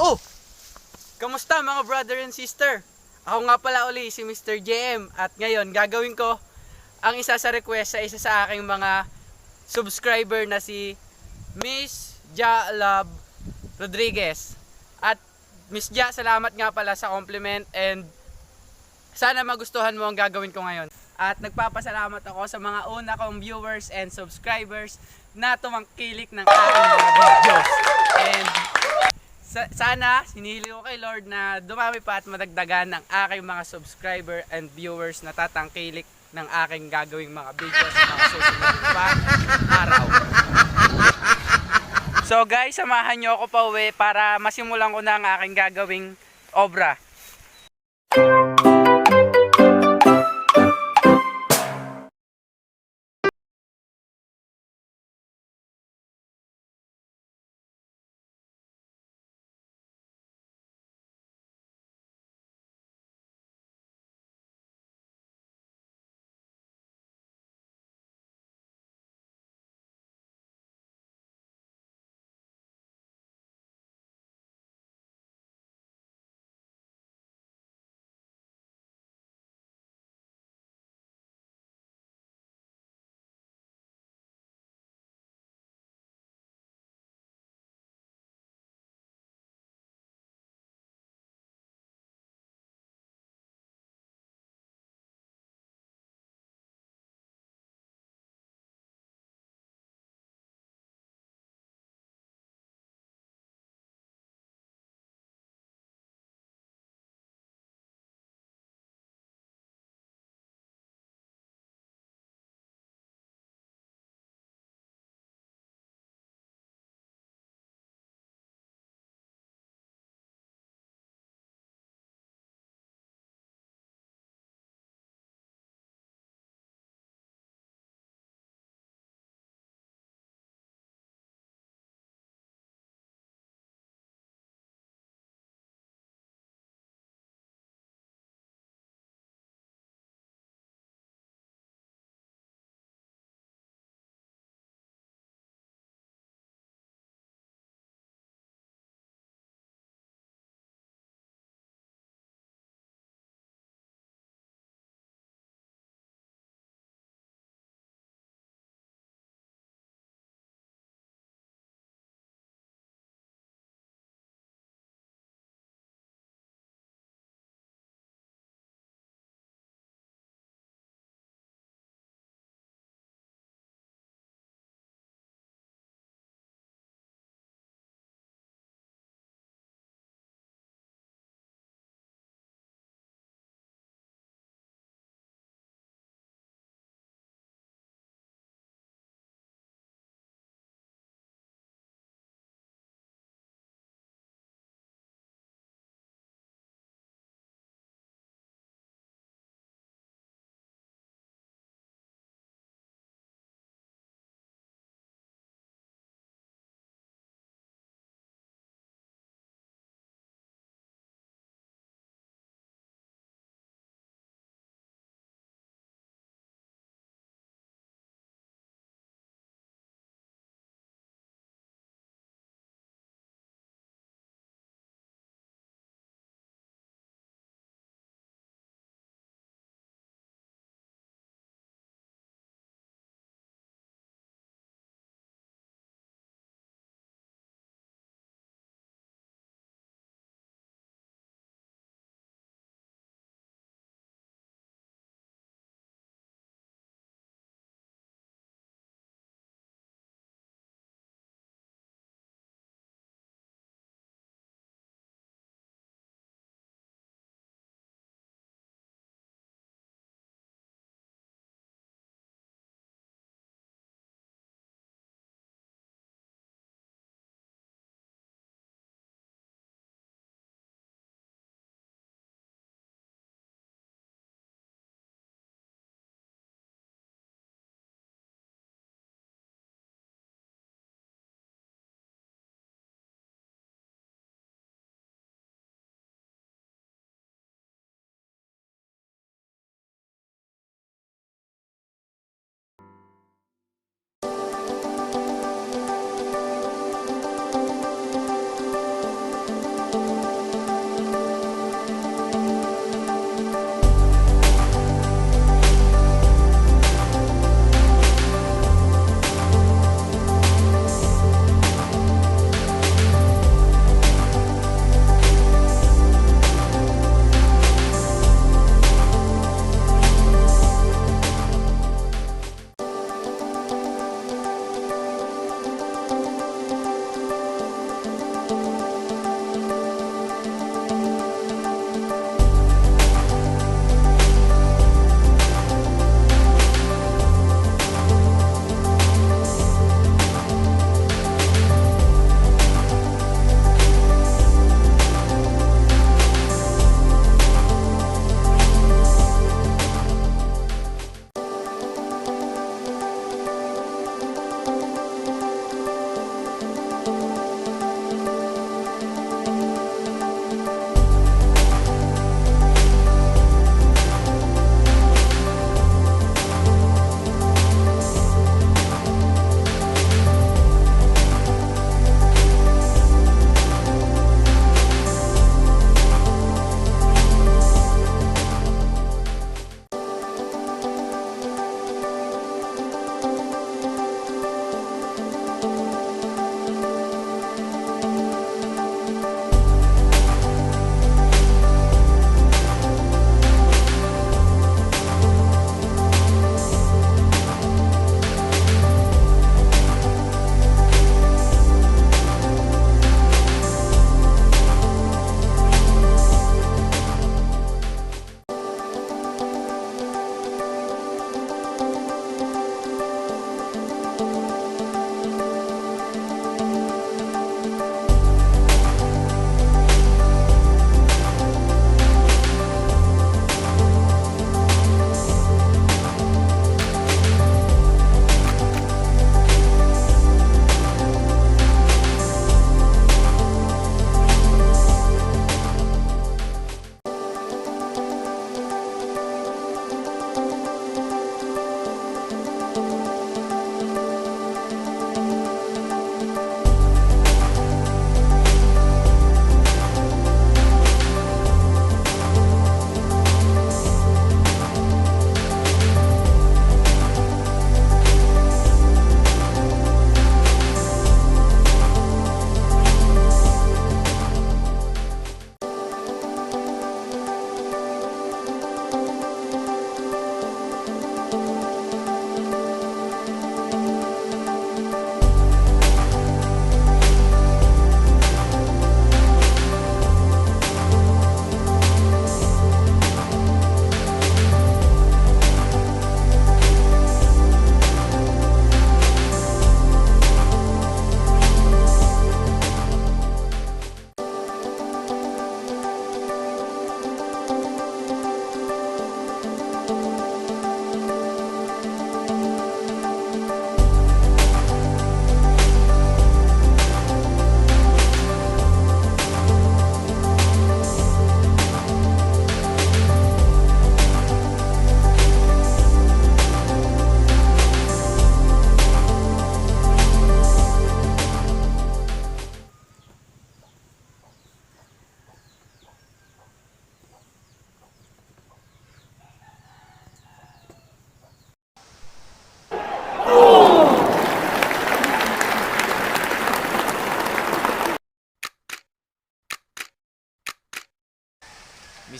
Oh! Kamusta mga brother and sister? Ako nga pala uli si Mr. JM at ngayon gagawin ko ang isa sa request sa isa sa aking mga subscriber na si Miss Ja Love Rodriguez. At Miss Ja, salamat nga pala sa compliment and sana magustuhan mo ang gagawin ko ngayon. At nagpapasalamat ako sa mga una kong viewers and subscribers na tumangkilik ng aking mga videos. And sana sinili ko kay Lord na dumami pa at madagdagan ng aking mga subscriber and viewers na tatangkilik ng aking gagawing mga videos sa mga susunod pa araw. So guys, samahan nyo ako pa uwi para masimulan ko na ang aking gagawing obra.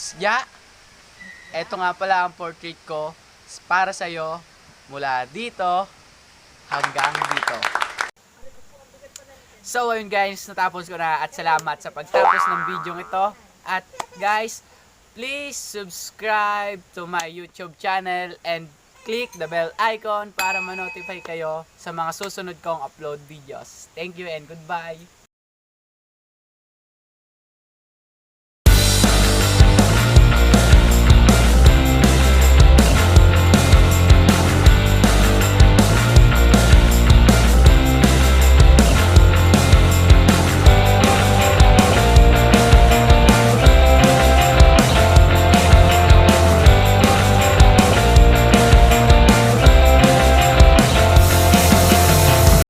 isya. Ito nga pala ang portrait ko para sa'yo mula dito hanggang dito. So ayun guys, natapos ko na at salamat sa pagtapos ng video ito. At guys, please subscribe to my YouTube channel and click the bell icon para ma-notify kayo sa mga susunod kong upload videos. Thank you and goodbye!